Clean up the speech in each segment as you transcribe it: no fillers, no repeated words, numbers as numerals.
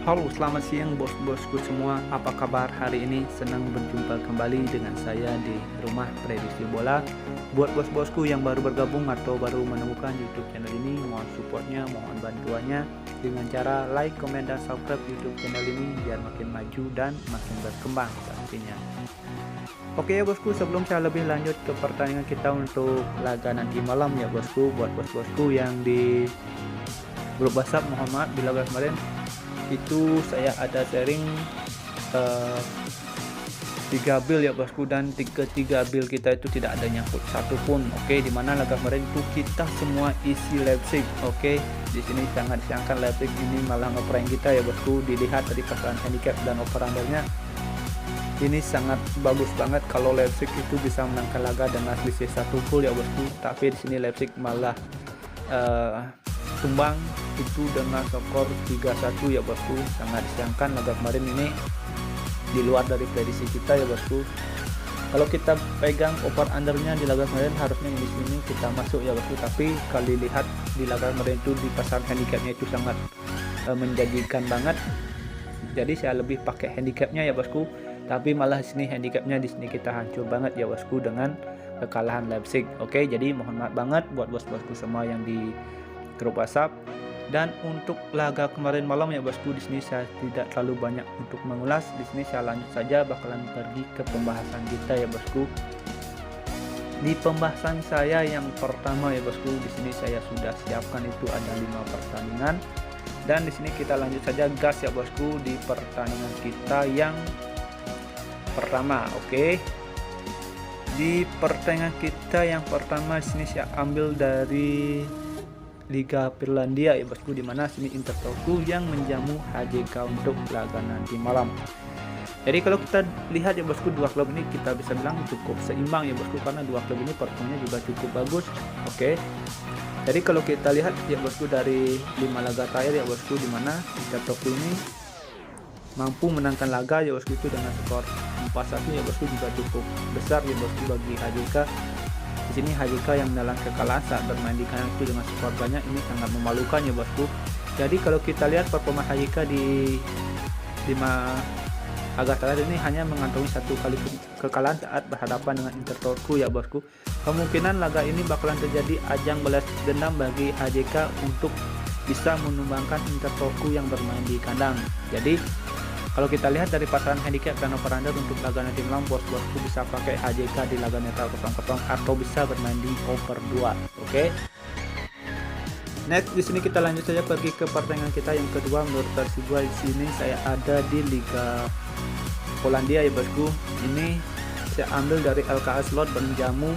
Halo, selamat siang bos-bosku semua. Apa kabar hari ini? Senang berjumpa kembali dengan saya di rumah prediksi bola. Buat bos-bosku yang baru bergabung atau baru menemukan YouTube channel ini, mohon supportnya, mohon bantuannya dengan cara like, komen, dan subscribe YouTube channel ini biar makin maju dan makin berkembang pastinya. Oke ya bosku, sebelum saya lebih lanjut ke pertandingan kita untuk laga nanti malam ya bosku, buat bos-bosku yang di grup WhatsApp, mohon maaf bila kemarin itu saya ada sharing 3 build ya bosku, dan tiga build kita itu tidak ada nyangkut satupun. Oke, dimana laga kemarin itu kita semua isi Leipzig. Oke, di sini sangat disayangkan Leipzig ini malah ngeprank kita ya bosku. Dilihat dari pasangan handicap dan over-undernya, ini sangat bagus banget kalau Leipzig itu bisa menangkan laga dengan selisih 1 gol ya bosku. Tapi di sini Leipzig malah tumbang itu dengan skor 3-1 ya bosku. Sangat disayangkan laga kemarin ini di luar dari prediksi kita ya bosku. Kalau kita pegang over undernya di laga kemarin, harusnya di sini kita masuk ya bosku. Tapi kalau dilihat di laga kemarin itu di pasar handicapnya itu sangat menjanjikan banget. Jadi saya lebih pakai handicapnya ya bosku. Tapi malah di sini handicapnya di sini kita hancur banget ya bosku dengan kekalahan Leipzig. Oke, jadi mohon maaf banget buat bos-bosku semua yang di grup WhatsApp. Dan untuk laga kemarin malam ya bosku, di sini saya tidak terlalu banyak untuk mengulas. Di sini saya lanjut saja bakalan pergi ke pembahasan kita ya bosku. Di pembahasan saya yang pertama ya bosku, di sini saya sudah siapkan itu ada 5 pertandingan. Dan di sini kita lanjut saja gas ya bosku di pertandingan kita yang pertama. Oke. Di pertandingan kita yang pertama di sini saya ambil dari Liga Finlandia ya bosku, dimana sini Inter Turku yang menjamu HJK untuk laga nanti malam. Jadi kalau kita lihat ya bosku, dua klub ini kita bisa bilang cukup seimbang ya bosku, karena dua klub ini performanya juga cukup bagus. Oke. Jadi kalau kita lihat ya bosku dari 5 laga terakhir ya bosku, dimana Inter Turku ini mampu menangkan laga ya bosku itu dengan skor 4-1 ya bosku, juga cukup besar ya bosku bagi HJK. Di sini HJK yang menelan kekalahan saat bermain di kandang itu dengan skor banyak, ini sangat memalukan ya bosku. Jadi kalau kita lihat performa HJK di 5 laga terakhir ini hanya mengantongi 1 kali kekalahan saat berhadapan dengan Inter Turku ya bosku. Kemungkinan laga ini bakalan terjadi ajang balas dendam bagi HJK untuk bisa menumbangkan Inter Turku yang bermain di kandang. Jadi kalau kita lihat dari pasaran handicap dan over under untuk laga nanti malam, bos-bosku bisa pakai HJK di laga netral 0-0 atau bisa bermain di over 2. Oke. Next di sini kita lanjut saja pergi ke pertandingan kita yang kedua. Menurut versi gua di sini saya ada di Liga Polandia ya bosku. Ini saya ambil dari LKS Slot menjamu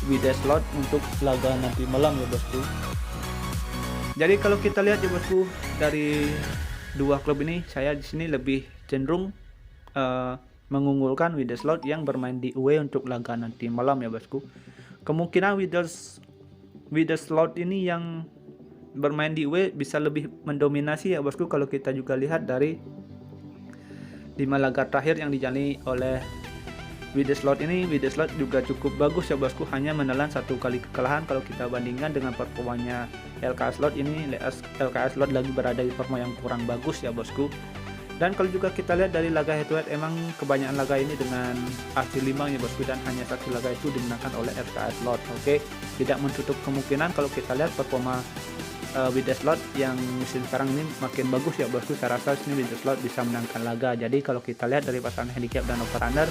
Wides Slot untuk laga nanti malam ya bosku. Jadi kalau kita lihat ya bosku, dari dua klub ini saya di sini lebih cenderung mengunggulkan Wides Slot yang bermain di away untuk laga nanti malam ya bosku. Kemungkinan Wides Slot ini yang bermain di away bisa lebih mendominasi ya bosku. Kalau kita juga lihat dari 5 laga terakhir yang dijalani oleh Wides Slot ini, Wides Slot juga cukup bagus ya bosku, hanya menelan 1 kali kekalahan. Kalau kita bandingkan dengan performanya LKS Slot ini, LKS Slot lagi berada di performa yang kurang bagus ya bosku. Dan kalau juga kita lihat dari laga head to head, emang kebanyakan laga ini dengan hasil imbang ya bosku, dan hanya 1 laga itu dimenangkan oleh LKS Slot. Oke, tidak menutup kemungkinan kalau kita lihat performa Wides Slot yang musim sekarang ini makin bagus ya bosku. Saya rasa sini Wides Slot bisa menangkan laga. Jadi kalau kita lihat dari pasangan handicap dan over under,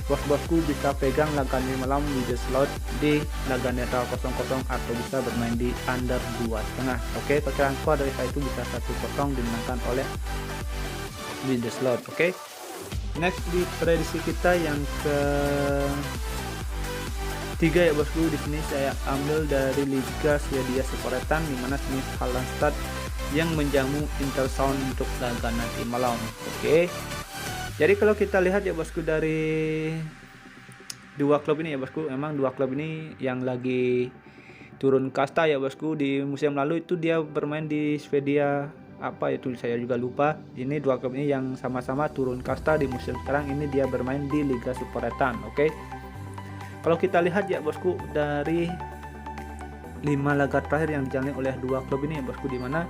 bos-bosku bisa pegang laga ini malam Wides Slot di laga netral 0-0 atau bisa bermain di under 2,5. Oke, perkiraan skor dari saya itu bisa 1-0 dimenangkan oleh Wides Slot. Oke. Next di prediksi kita yang ke 3 ya bosku, di sini saya ambil dari Liga Swedia Superettan, di mana sini Halmstad yang menjamu Intersound untuk laga nanti malam. Oke. Jadi kalau kita lihat ya bosku dari dua klub ini ya bosku, emang dua klub ini yang lagi turun kasta ya bosku. Di musim lalu itu dia bermain di Swedia apa itu saya juga lupa. Ini dua klub ini yang sama-sama turun kasta di musim sekarang ini dia bermain di Liga Superettan. Oke. Kalau kita lihat ya bosku dari 5 laga terakhir yang dijalani oleh dua klub ini ya bosku, di mana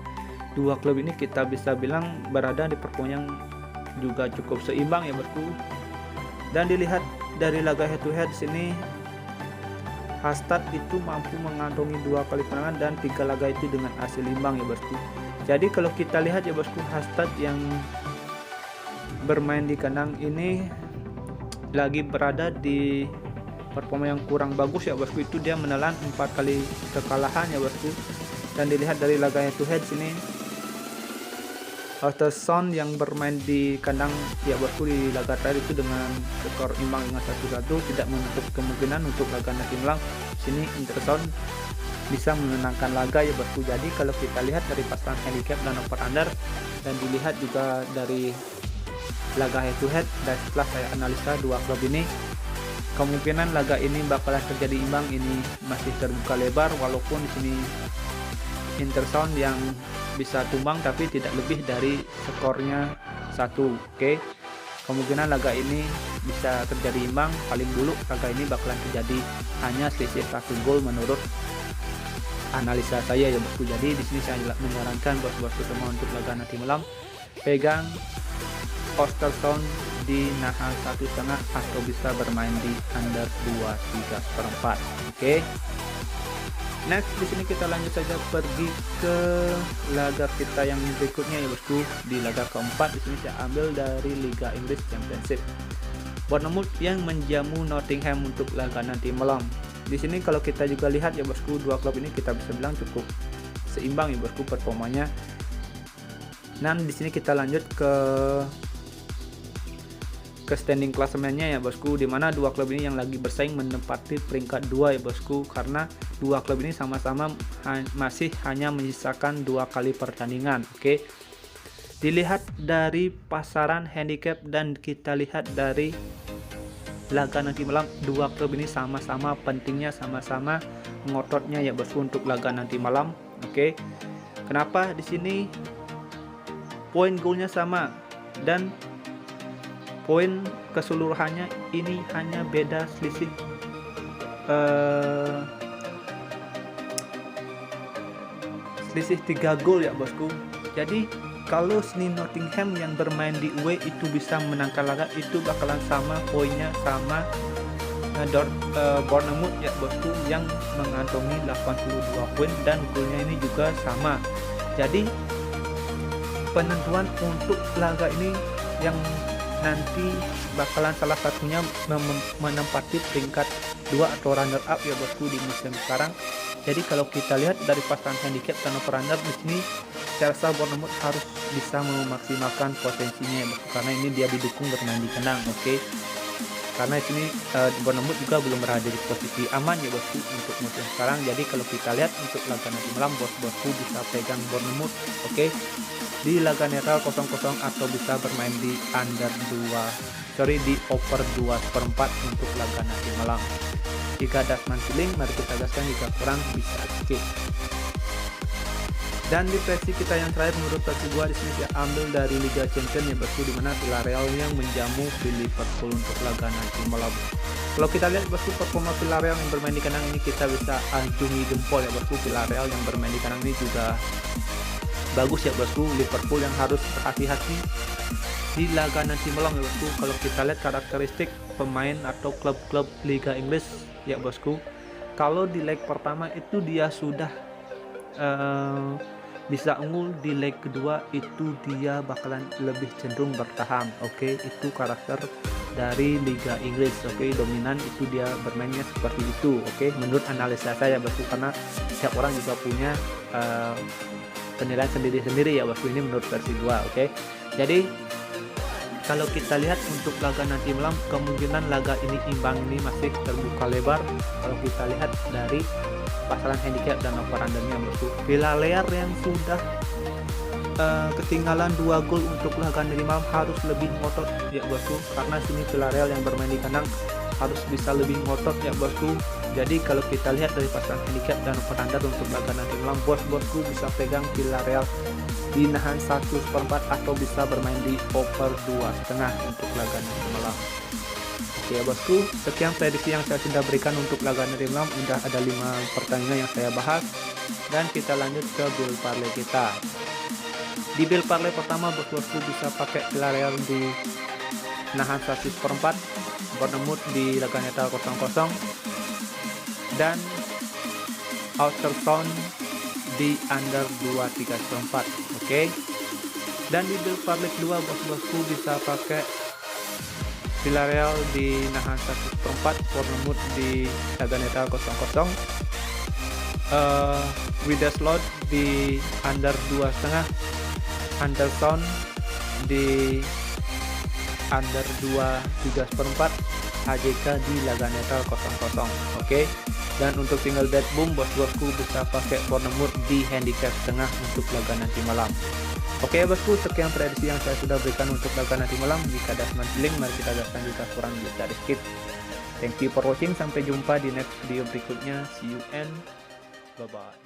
dua klub ini kita bisa bilang berada di performa yang juga cukup seimbang ya bosku. Dan dilihat dari laga head to head sini, Hastad itu mampu mengantongi 2 kali kemenangan dan 3 laga itu dengan hasil imbang ya bosku. Jadi kalau kita lihat ya bosku, Hastad yang bermain di kandang ini lagi berada di performa yang kurang bagus ya bosku. Itu dia menelan 4 kali kekalahan ya bosku. Dan dilihat dari laga head to head sini, Östersund yang bermain di kandang ya bosku di laga terakhir itu dengan skor imbang dengan 1-1, tidak menutup kemungkinan untuk laga nanti malam sini Östersund bisa menenangkan laga ya bosku. Jadi kalau kita lihat dari pasangan handicap dan over under, dan dilihat juga dari laga head to head, dan setelah saya analisa dua klub ini, kemungkinan laga ini bakalan terjadi imbang ini masih terbuka lebar, walaupun di sini Östersund yang bisa tumbang tapi tidak lebih dari skornya 1. Oke. Kemungkinan laga ini bisa terjadi imbang, paling dulu laga ini bakalan terjadi hanya selisih 1 gol menurut analisa saya ya bosku. Jadi di sini saya menyarankan bos-bosku semua untuk laga nanti malam pegang Östersund di nahan 1,5 atau bisa bermain di under 2,3/4. Oke. Next di sini kita lanjut saja pergi ke laga kita yang berikutnya ya bosku. Di laga keempat di sini saya ambil dari Liga Inggris Championship. Bournemouth yang menjamu Nottingham untuk laga nanti malam. Di sini kalau kita juga lihat ya bosku, dua klub ini kita bisa bilang cukup seimbang ya bosku performanya. Dan di sini kita lanjut ke standing klasemennya ya bosku, dimana dua klub ini yang lagi bersaing menempati peringkat 2 ya bosku, karena dua klub ini sama-sama masih hanya menyisakan 2 kali pertandingan. Oke. Dilihat dari pasaran handicap dan kita lihat dari laga nanti malam, dua klub ini sama-sama pentingnya, sama-sama ngototnya ya bosku untuk laga nanti malam. Oke. Kenapa di sini poin golnya sama dan poin keseluruhannya ini hanya beda selisih selisih 3 gol ya bosku. Jadi kalau sini Nottingham yang bermain di away itu bisa menangkan laga, itu bakalan sama poinnya sama Bournemouth ya bosku yang mengantongi 82 poin dan golnya ini juga sama. Jadi penentuan untuk laga ini yang nanti bakalan salah satunya menempati peringkat 2 atau runner up ya bosku di musim sekarang. Jadi kalau kita lihat dari pasangan handicap dan over under di sini, saya rasa Bournemouth harus bisa memaksimalkan potensinya ya bosku, karena ini dia didukung bermain di kandang. Oke. Karena di sini Bournemouth juga belum berada di posisi aman ya bosku untuk musim sekarang. Jadi kalau kita lihat untuk laga nanti malam, bosku bisa pegang Bournemouth. Oke. Di laga netral 0-0 atau bisa bermain di di over 2/4 untuk laga nanti malam. Jika ada feeling, mari kita gaskan, jika kurang bisa skip. Dan di versi kita yang terakhir, menurut versi gua di sini saya ambil dari Liga Champions ya bosku, di mana Villarreal yang menjamu Liverpool untuk laga nanti malam. Kalau kita lihat bosku, performa Villarreal yang bermain di kandang ini kita bisa acungi jempol ya bosku. Villarreal yang bermain di kandang ini juga bagus ya bosku. Liverpool yang harus berhati-hati di laga nanti malam ya bosku. Kalau kita lihat karakteristik pemain atau klub-klub Liga Inggris ya bosku, kalau di leg pertama itu dia sudah bisa unggul, di leg kedua itu dia bakalan lebih cenderung bertahan. Oke, itu karakter dari Liga Inggris. Oke, dominan itu dia bermainnya seperti itu. Oke, menurut analisa saya bosku, karena setiap orang juga punya penilaian sendiri-sendiri ya bosku, ini menurut versi gua. Oke. Jadi kalau kita lihat untuk laga nanti malam, kemungkinan laga ini imbang ini masih terbuka lebar kalau kita lihat dari pasaran handicap dan over undernya bosku. Villarreal yang sudah ketinggalan 2 gol untuk laga nanti malam harus lebih ngotot ya bosku, karena sini Villarreal yang bermain di kandang harus bisa lebih ngotot ya bosku. Jadi kalau kita lihat dari pasaran handicap dan over under untuk laga nanti malam, bosku bisa pegang Villarreal di nahan 1/4 atau bisa bermain di over 2,5 untuk laga nanti malam. Oke ya bosku, sekian prediksi yang saya sudah berikan untuk laga nanti malam. Udah ada 5 pertandingan yang saya bahas, dan kita lanjut ke build parlay kita. Di build parlay pertama bos-bosku bisa pakai Villarreal di nahan 100 per 4, Bournemouth di laga netral 0-0, dan Sound di under 2-3 per 4. Oke. Dan di build parlay kedua bos-bosku bisa pakai Villarreal di nahan 100 per 4, Bournemouth di laga netral 0-0, Wida Slot di under 2,5, Sound di under 2-3 per 4, HJK di laga netral 0-0. Oke. Dan untuk single bet boom bos-bosku bisa pakai Bournemouth di handicap setengah untuk laga nanti malam. Oke bosku, sekian prediksi yang saya sudah berikan untuk laga nanti malam. Jika ada link, mari kita gaskan, jika kurang bisa di skip. Thank you for watching, sampai jumpa di next video berikutnya. See you and bye bye.